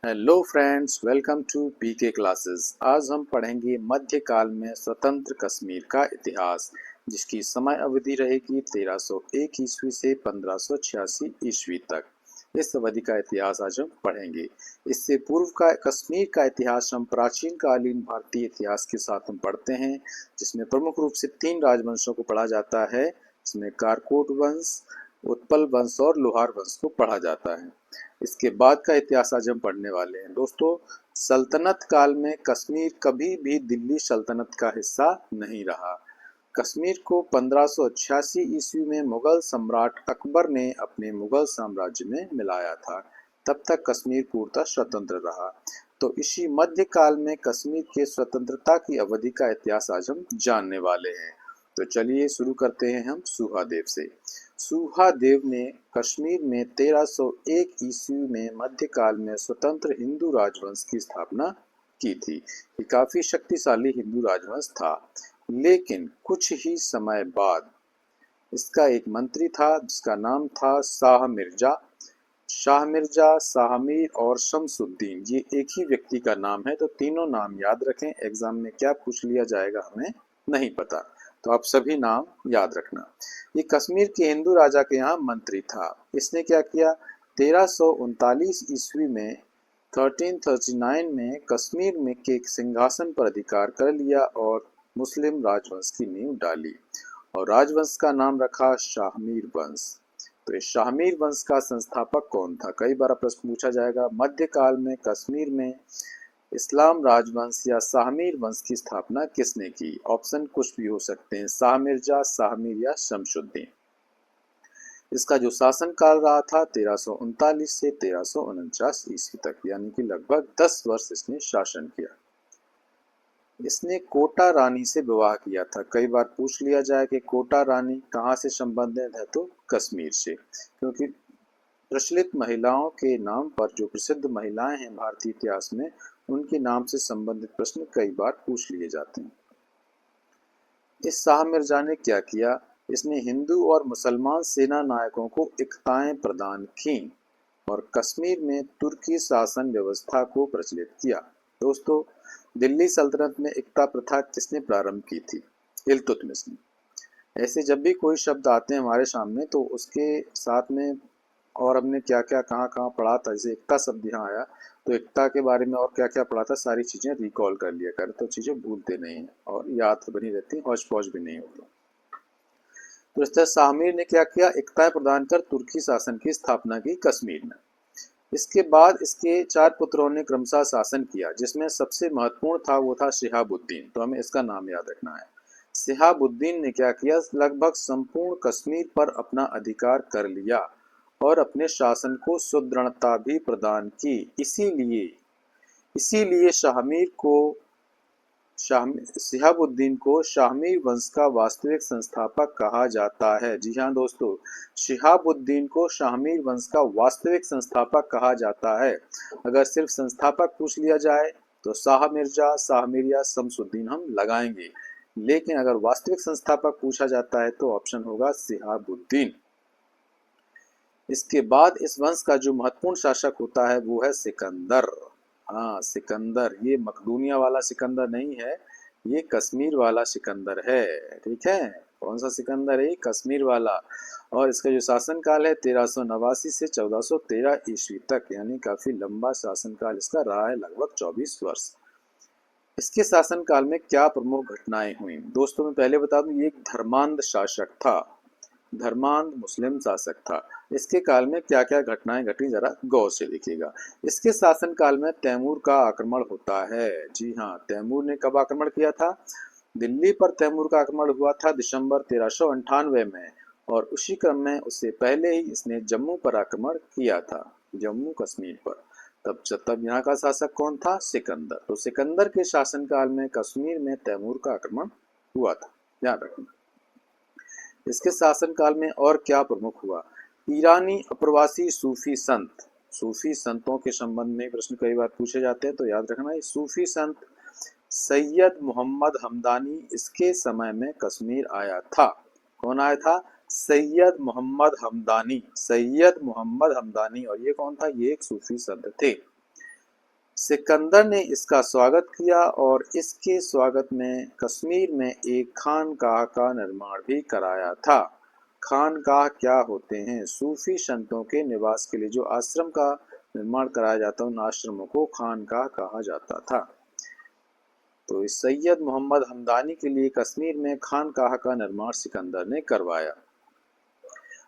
Hello friends, welcome to PK classes. आज हम पढ़ेंगे मध्यकाल में स्वतंत्र कश्मीर का इतिहास, जिसकी समय अवधि रहेगी 1301 ईस्वी से 1586 ईस्वी तक। इस अवधि का इतिहास आज हम पढ़ेंगे। इससे पूर्व का कश्मीर का इतिहास हम प्राचीन कालीन भारतीय इतिहास के साथ हम पढ़ते हैं, जिसमें प्रमुख रूप से 3 राजवंशों को पढ़ा जाता है, जिसमें कारकोट वंश, उत्पल वंश और लोहार वंश को पढ़ा जाता है। इसके बाद का इतिहास आज हम पढ़ने वाले हैं। दोस्तों, सल्तनत काल में कश्मीर कभी भी दिल्ली सल्तनत का हिस्सा नहीं रहा। कश्मीर को 1586 ईस्वी में मुगल सम्राट अकबर ने अपने मुगल साम्राज्य में मिलाया था। तब तक कश्मीर पूर्णतः स्वतंत्र रहा। तो इसी मध्यकाल में कश्मीर के स्वतंत्रता की अवधि का इतिहास आज हम जानने वाले हैं। तो चलिए शुरू करते हैं हम सुहादेव से। सुहादेव ने कश्मीर में 1301 ईस्वी में मध्यकाल में स्वतंत्र हिंदू राजवंश की स्थापना की थी। ये काफी शक्तिशाली हिंदू राजवंश था, लेकिन कुछ ही समय बाद इसका एक मंत्री था जिसका नाम था शाह मिर्जा। शाह मिर्जा, शाह मीर और शमसुद्दीन, ये एक ही व्यक्ति का नाम है। तो तीनों नाम याद रखें, एग्जाम में क्या पूछ लिया जाएगा हमें नहीं पता, तो आप सभी नाम याद रखना। ये कश्मीर के हिंदू राजा के यहाँ मंत्री था। इसने क्या किया, 1339 ईस्वी में 1339 में कश्मीर में के सिंहासन पर अधिकार कर लिया और मुस्लिम राजवंश की नींव डाली और राजवंश का नाम रखा शाहमीर वंश। तो इस शाहमीर वंश का संस्थापक कौन था? कई बार प्रश्न पूछा जाएगा, मध्यकाल में कश्मीर में इस्लाम राजवंश या शाहमीर वंश की स्थापना किसने की? ऑप्शन कुछ भी हो सकते हैं, शाह मिर्जा, शाहमीर या शमसुद्दीन। इसका जो शासन काल रहा था 1339 से 1349 ईस्वी तक, यानी कि लगभग 10 वर्ष इसने शासन किया। इसने कोटा रानी से विवाह किया था। कई बार पूछ लिया जाए कि कोटा रानी कहाँ से संबंधित है, तो कश्मीर से, क्योंकि प्रचलित महिलाओं के नाम पर जो प्रसिद्ध महिलाएं हैं भारतीय इतिहास में, उनके नाम से संबंधित प्रश्न कई बार पूछ लिए जाते हैं। इस शाह मिर्जा ने क्या किया, इसने हिंदू और मुसलमान सेना नायकों को एकताएं प्रदान की और कश्मीर में तुर्की शासन व्यवस्था को प्रचलित किया। दोस्तों, दिल्ली सल्तनत में एकता प्रथा किसने प्रारंभ की थी? इल्तुतमिश ने। ऐसे जब भी कोई शब्द आते हैं हमारे सामने, तो उसके साथ में और हमने क्या क्या कहाँ कहाँ पढ़ा था, जैसे एकता शब्द यहाँ आया तो एकता के बारे में और क्या क्या पढ़ा था, सारी चीजें रिकॉल कर लिया करें, तो चीजें भूलते नहीं हैं और याद बनी रहती हैं, हौच पौच भी नहीं होती। तो इस तरह शामिर ने क्या किया, एकता प्रदान कर तुर्की शासन की स्थापना की कश्मीर में। इसके बाद इसके 4 पुत्रों ने क्रमशः शासन किया, जिसमें सबसे महत्वपूर्ण था वो था शिहाबुद्दीन। तो हमें इसका नाम याद रखना है। शिहाबुद्दीन ने क्या किया, लगभग संपूर्ण कश्मीर पर अपना अधिकार कर लिया और अपने शासन को सुदृढ़ता भी प्रदान की। इसीलिए शिहाबुद्दीन को शाहमीर वंश का वास्तविक संस्थापक कहा जाता है। जी हाँ दोस्तों, शिहाबुद्दीन को शाहमीर वंश का वास्तविक संस्थापक कहा जाता है। अगर सिर्फ संस्थापक पूछ लिया जाए तो शाह मिर्जा, शाहमीर या शमसुद्दीन हम लगाएंगे, लेकिन अगर वास्तविक संस्थापक पूछा जाता है तो ऑप्शन होगा शिहाबुद्दीन। इसके बाद इस वंश का जो महत्वपूर्ण शासक होता है वो है सिकंदर। हाँ, सिकंदर, ये मकदूनिया वाला सिकंदर नहीं है, ये कश्मीर वाला सिकंदर है। ठीक है, कौन सा सिकंदर है? कश्मीर वाला। और इसका जो शासन काल है 1389 से 1413 ईस्वी तक, यानी काफी लंबा शासन काल इसका रहा है, लगभग 24 वर्ष। इसके शासन काल में क्या प्रमुख घटनाएं हुई? दोस्तों मैं पहले बता दूं, ये एक धर्मांध शासक था, धर्मांध मुस्लिम शासक था। इसके काल में क्या क्या घटनाएं घटी, जरा गौर से देखिएगा। इसके शासन काल में तैमूर का आक्रमण होता है। जी हाँ, तैमूर ने कब आक्रमण किया था? दिल्ली पर तैमूर का आक्रमण हुआ था दिसंबर 1398 में, और उसी क्रम में उससे पहले ही इसने जम्मू पर आक्रमण किया था, जम्मू कश्मीर पर। तब यहाँ का शासक कौन था? सिकंदर। तो सिकंदर के शासनकाल में कश्मीर में तैमूर का आक्रमण हुआ था, ध्यान रखना। इसके शासनकाल में और क्या प्रमुख हुआ? ईरानी अप्रवासी सूफी संतों के संबंध में प्रश्न कई बार पूछे जाते हैं, तो याद रखना, ये सूफी संत सैयद मोहम्मद हमदानी इसके समय में कश्मीर आया था। कौन आया था? सैयद मोहम्मद हमदानी। और ये कौन था? ये एक सूफी संत थे। सिकंदर ने इसका स्वागत किया और इसके स्वागत में कश्मीर में एक खानकाह का निर्माण भी कराया था। खानकाह क्या होते हैं? सूफी संतों के निवास के लिए जो आश्रम का निर्माण कराया जाता है, उन आश्रमों को खानकाह कहा जाता था। तो इस सैयद मोहम्मद हमदानी के लिए कश्मीर में खानकाह का निर्माण सिकंदर ने करवाया।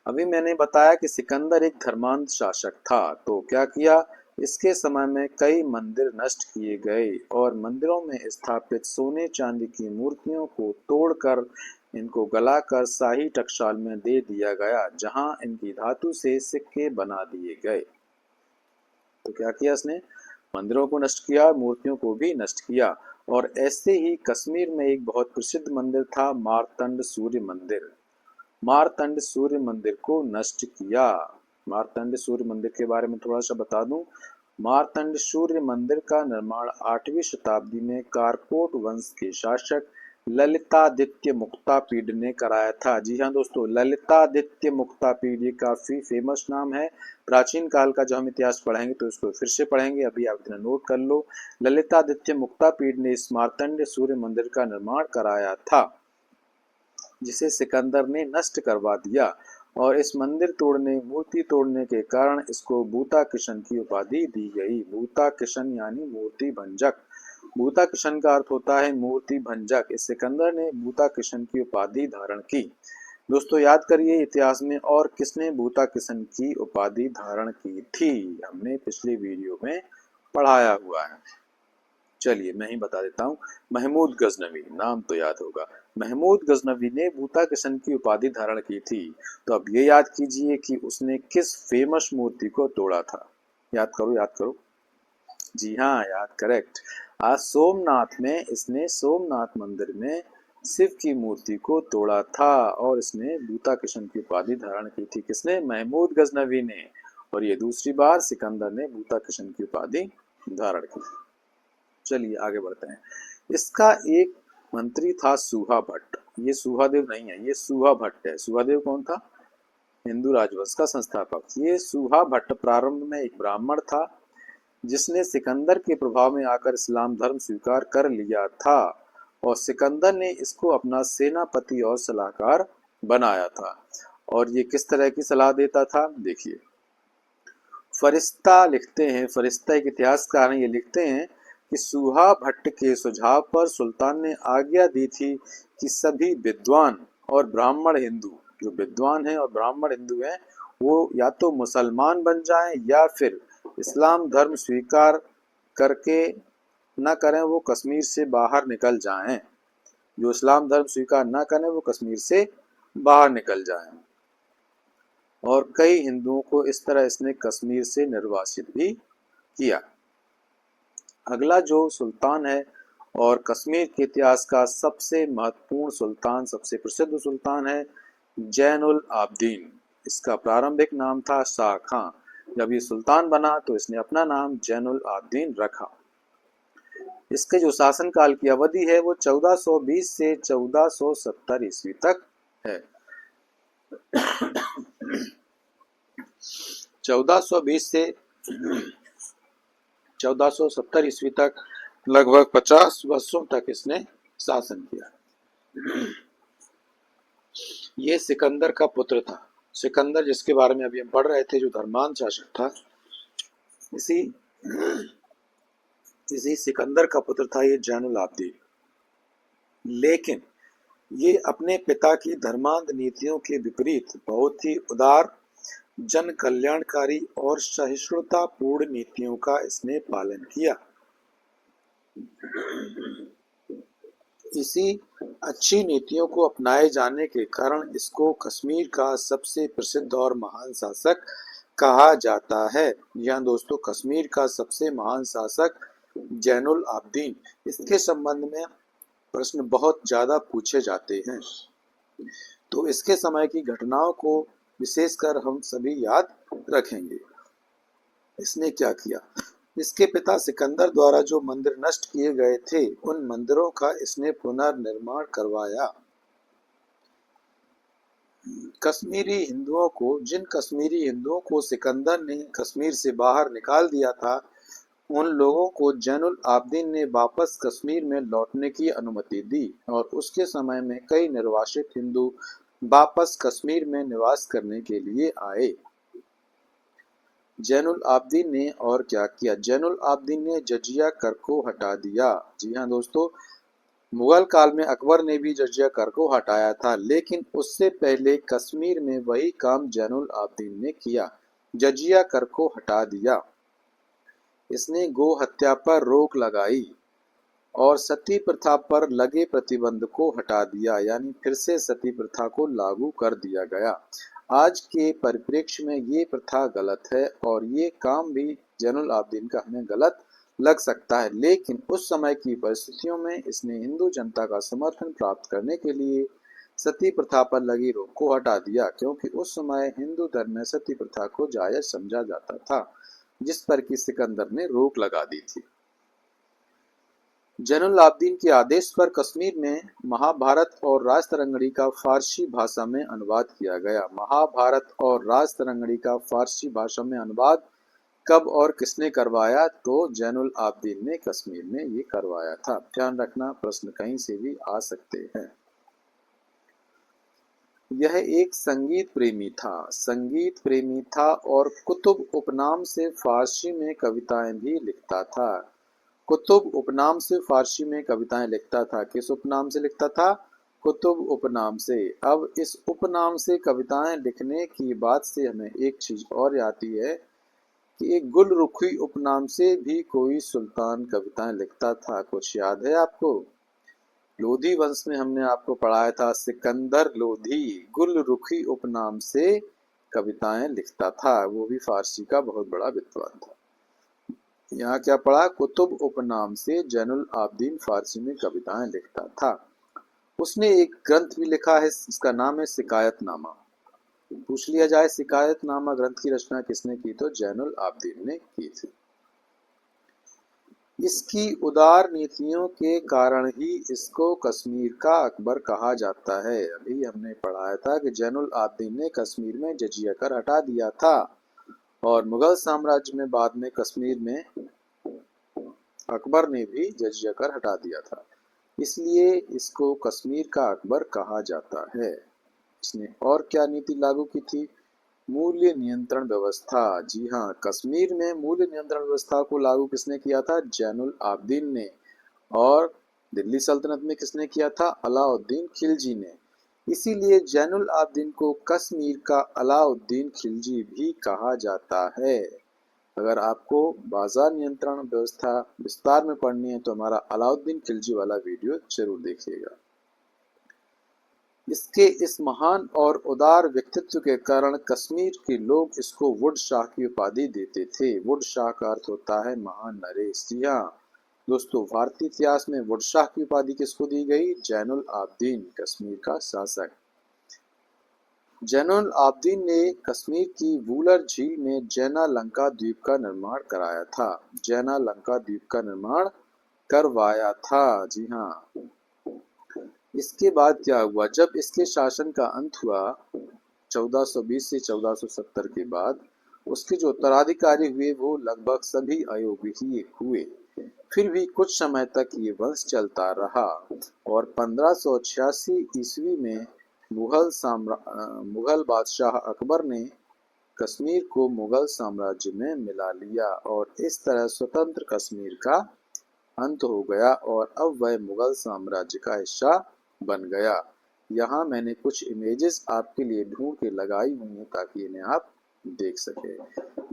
अभी मैंने बताया कि सिकंदर एक धर्मांध शासक था, तो क्या किया? इसके समय में कई मंदिर नष्ट किए गए और मंदिरों में स्थापित सोने चांदी की मूर्तियों को तोड़कर इनको गलाकर शाही टकसाल में दे दिया गया, जहां इनकी धातु से सिक्के बना दिए गए। तो क्या किया इसने? मंदिरों को नष्ट किया, मूर्तियों को भी नष्ट किया। और ऐसे ही कश्मीर में एक बहुत प्रसिद्ध मंदिर था, मारतंड सूर्य मंदिर। मारतंड सूर्य मंदिर को नष्ट किया। मारतंड सूर्य मंदिर के बारे में थोड़ा सा बता दूं। मारतंड सूर्य मंदिर का निर्माण 8वीं शताब्दी में कारकोट वंश के शासक ललितादित्य मुक्तापीड ने कराया था। जी हाँ दोस्तों, ललितादित्य मुक्तापीड ये काफी फेमस नाम है। प्राचीन काल का जो हम इतिहास पढ़ेंगे तो इसको फिर से पढ़ेंगे, अभी आप इतना नोट कर लो। ललितादित्य मुक्तापीड ने इस मारतंड सूर्य मंदिर का निर्माण कराया था, जिसे सिकंदर ने नष्ट करवा दिया। और इस मंदिर तोड़ने, मूर्ति तोड़ने के कारण इसको भूता किशन की उपाधि दी गई। भूता किशन यानी मूर्ति भंजक। भूता किशन का अर्थ होता है मूर्ति भंजक। इस सिकंदर ने भूता किशन की उपाधि धारण की। दोस्तों याद करिए इतिहास में और किसने भूता किशन की उपाधि धारण की थी, हमने पिछले वीडियो में पढ़ाया हुआ है। चलिए मैं ही बता देता हूँ। महमूद गजनवी, नाम तो याद होगा। महमूद गजनवी ने भूता किशन की उपाधि धारण की थी। तो अब ये याद कीजिए कि उसने किस फेमस मूर्ति को तोड़ा था। याद करो, याद करो। जी हाँ, याद करेक्ट। आज सोमनाथ में इसने सोमनाथ मंदिर में शिव की मूर्ति को तोड़ा था और इसने भूता किशन की उपाधि धारण की थी। किसने? महमूद गजनवी ने। और ये दूसरी बार सिकंदर ने भूता किशन की उपाधि धारण की। चलिए आगे बढ़ते हैं। इसका एक मंत्री था सूहा भट्ट। ये सूहादेव नहीं है, ये सूहा भट्ट है। सूहादेव कौन था? हिंदू राजवंश का संस्थापक। ये सूहा भट्ट प्रारंभ में एक ब्राह्मण था, जिसने सिकंदर के प्रभाव में आकर इस्लाम धर्म स्वीकार कर लिया था और सिकंदर ने इसको अपना सेनापति और सलाहकार बनाया था। और ये किस तरह की सलाह देता था? देखिए, फरिश्ता लिखते हैं, फरिश्ता एक इतिहासकार हैं, ये लिखते हैं कि सूहा भट्ट के सुझाव पर सुल्तान ने आज्ञा दी थी कि सभी विद्वान और ब्राह्मण हिंदू, जो विद्वान हैं और ब्राह्मण हिंदू हैं, वो या तो मुसलमान बन जाएं या फिर इस्लाम धर्म स्वीकार करके न करें, वो कश्मीर से बाहर निकल जाएं। जो इस्लाम धर्म स्वीकार न करें वो कश्मीर से बाहर निकल जाएं। और कई हिंदुओं को इस तरह इसने कश्मीर से निर्वासित भी किया। अगला जो सुल्तान है और कश्मीर के इतिहास का सबसे महत्वपूर्ण सुल्तान, सबसे प्रसिद्ध सुल्तान है जैनुल आबदीन। इसका प्रारंभिक नाम था शाह खां। जब ये सुल्तान बना तो इसने अपना नाम जैनुल आबदीन रखा। इसके जो शासनकाल की अवधि है वो 1420 से 1470 ईस्वी तक है। 1420 से 1470 ईस्वी तक लगभग 50 वर्षों तक इसने शासन किया। ये सिकंदर का पुत्र था। सिकंदर जिसके बारे में अभी हम पढ़ रहे थे, जो धर्मांध शासक था, इसी सिकंदर का पुत्र था ये जैनुल आबदीन। लेकिन ये अपने पिता की धर्मांध नीतियों के विपरीत बहुत ही उदार, जन कल्याणकारी और सहिष्णुतापूर्ण नीतियों का इसने पालन किया। इसी अच्छी नीतियों को अपनाए जाने के कारण इसको कश्मीर का सबसे प्रसिद्ध और महान शासक कहा जाता है। यहाँ दोस्तों, कश्मीर का सबसे महान शासक जैनुल आबदीन। इसके संबंध में प्रश्न बहुत ज्यादा पूछे जाते हैं, तो इसके समय की घटनाओं को विशेषकर हम सभी याद रखेंगे। इसने क्या किया? इसके पिता सिकंदर द्वारा जो मंदिर नष्ट किए गए थे, उन मंदिरों का इसने पुनर्निर्माण करवाया। जिन कश्मीरी हिंदुओं को सिकंदर ने कश्मीर से बाहर निकाल दिया था, उन लोगों को जैनुल आबदीन ने वापस कश्मीर में लौटने की अनुमति दी और उसके समय में कई निर्वासित हिंदू वापस कश्मीर में निवास करने के लिए आए। जैनुल आबदीन ने और क्या किया? जैनुल आबदीन ने जजिया कर को हटा दिया। जी हाँ दोस्तों, मुगल काल में अकबर ने भी जजिया कर को हटाया था, लेकिन उससे पहले कश्मीर में वही काम जैनुल आबदीन ने किया, जजिया कर को हटा दिया। इसने गो हत्या पर रोक लगाई और सती प्रथा पर लगे प्रतिबंध को हटा दिया, यानी फिर से सती प्रथा को लागू कर दिया गया। आज के परिप्रेक्ष्य में ये प्रथा गलत है और ये काम भी जैनुल आबदीन का हमें गलत लग सकता है, लेकिन उस समय की परिस्थितियों में इसने हिंदू जनता का समर्थन प्राप्त करने के लिए सती प्रथा पर लगी रोक को हटा दिया, क्योंकि उस समय हिंदू धर्म में सती प्रथा को जायज समझा जाता था, जिस पर कि सिकंदर ने रोक लगा दी थी। जैनुल आबदीन के आदेश पर कश्मीर में महाभारत और राजतरंगिणी का फारसी भाषा में अनुवाद किया गया। महाभारत और राजतरंगिणी का फारसी भाषा में अनुवाद कब और किसने करवाया? तो जैनुल आबदीन ने कश्मीर में ये करवाया था। ध्यान रखना, प्रश्न कहीं से भी आ सकते हैं। यह एक संगीत प्रेमी था और कुतुब उपनाम से फारसी में कविताएं भी लिखता था। कुतुब उपनाम से फारसी में कविताएं लिखता था। किस उपनाम से लिखता था? कुतुब उपनाम से। अब इस उपनाम से कविताएं लिखने की बात से हमें एक चीज और आती है कि एक गुलरुखी उपनाम से भी कोई सुल्तान कविताएं लिखता था। कुछ याद है आपको? लोधी वंश में हमने आपको पढ़ाया था, सिकंदर लोधी गुलरुखी उपनाम से कविताएं लिखता था। वो भी फारसी का बहुत बड़ा विद्वान था। यहाँ क्या पढ़ा? कुतुब उपनाम से जैनुल आबदीन फारसी में कविताएं लिखता था। उसने एक ग्रंथ भी लिखा है, इसका नाम है शिकायतनामा। पूछ लिया जाए शिकायतनामा ग्रंथ की रचना किसने की? तो जैनुल आबदीन ने की थी। इसकी उदार नीतियों के कारण ही इसको कश्मीर का अकबर कहा जाता है। अभी हमने पढ़ाया था कि जैनुल आबदीन ने कश्मीर में जजिया कर हटा दिया था और मुगल साम्राज्य में बाद में कश्मीर में अकबर ने भी जजिया कर हटा दिया था, इसलिए इसको कश्मीर का अकबर कहा जाता है। इसने और क्या नीति लागू की थी? मूल्य नियंत्रण व्यवस्था। जी हाँ, कश्मीर में मूल्य नियंत्रण व्यवस्था को लागू किसने किया था? जैनुल आबदीन ने। और दिल्ली सल्तनत में किसने किया था? अलाउद्दीन खिलजी ने। इसीलिए जैनुल आबदीन को कश्मीर का अलाउद्दीन खिलजी भी कहा जाता है। अगर आपको बाजार नियंत्रण व्यवस्था विस्तार में पढ़नी है तो हमारा अलाउद्दीन खिलजी वाला वीडियो जरूर देखिएगा। इसके इस महान और उदार व्यक्तित्व के कारण कश्मीर के लोग इसको वुड शाह की उपाधि देते थे। वुड शाह का अर्थ होता है महान नरेश। जी हाँ दोस्तों, भारतीय इतिहास में वुड शाह की उपाधि किसको दी गई? जैनुल आबदीन, कश्मीर का शासक। जैनुल आबदीन ने कश्मीर की वूलर झील में जैना लंका द्वीप का निर्माण कराया था। जैना लंका द्वीप का निर्माण करवाया था। जी हाँ। इसके बाद क्या हुआ? जब इसके शासन का अंत हुआ 1420 से 1470 के बाद, उसके जो उत्तराधिकारी हुए वो लगभग सभी अयोग्य हुए। फिर भी कुछ समय तक ये वंश चलता रहा और 1586 ईस्वी में मुगल बादशाह अकबर ने कश्मीर को मुगल साम्राज्य में मिला लिया और इस तरह स्वतंत्र कश्मीर का अंत हो गया और अब वह मुगल साम्राज्य का हिस्सा बन गया। यहाँ मैंने कुछ इमेजेस आपके लिए ढूंढ के लगाई हुई हैं ताकि इन्हें आप देख सके।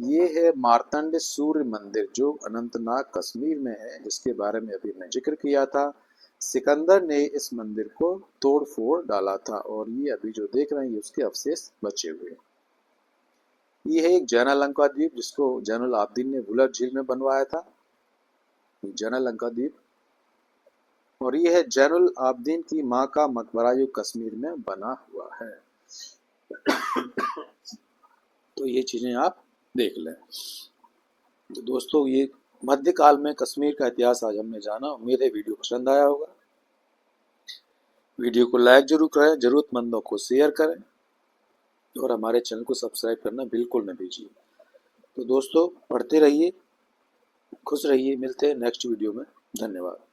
ये है मार्तंड सूर्य मंदिर जो अनंतनाग कश्मीर में है, जिसके बारे में अभी मैं जिक्र किया था। सिकंदर ने इस मंदिर को तोड़ फोड़ डाला था और ये अभी जो देख रहे हैं ये उसके अवशेष बचे हुए। ये है एक जैना लंका द्वीप जिसको जैनुल आबदीन ने वुलर झील में बनवाया था, जैना लंका द्वीप। और ये है जैनुल आबदीन की माँ का मकबरा जो कश्मीर में बना हुआ है। तो ये चीजें आप देख लें। तो दोस्तों, ये मध्यकाल में कश्मीर का इतिहास आज हमने जाना। उम्मीद है वीडियो पसंद आया होगा। वीडियो को लाइक जरूर करें, जरूरतमंदों को शेयर करें और हमारे चैनल को सब्सक्राइब करना बिल्कुल न भूलिए। तो दोस्तों, पढ़ते रहिए, खुश रहिए, मिलते हैं नेक्स्ट वीडियो में। धन्यवाद।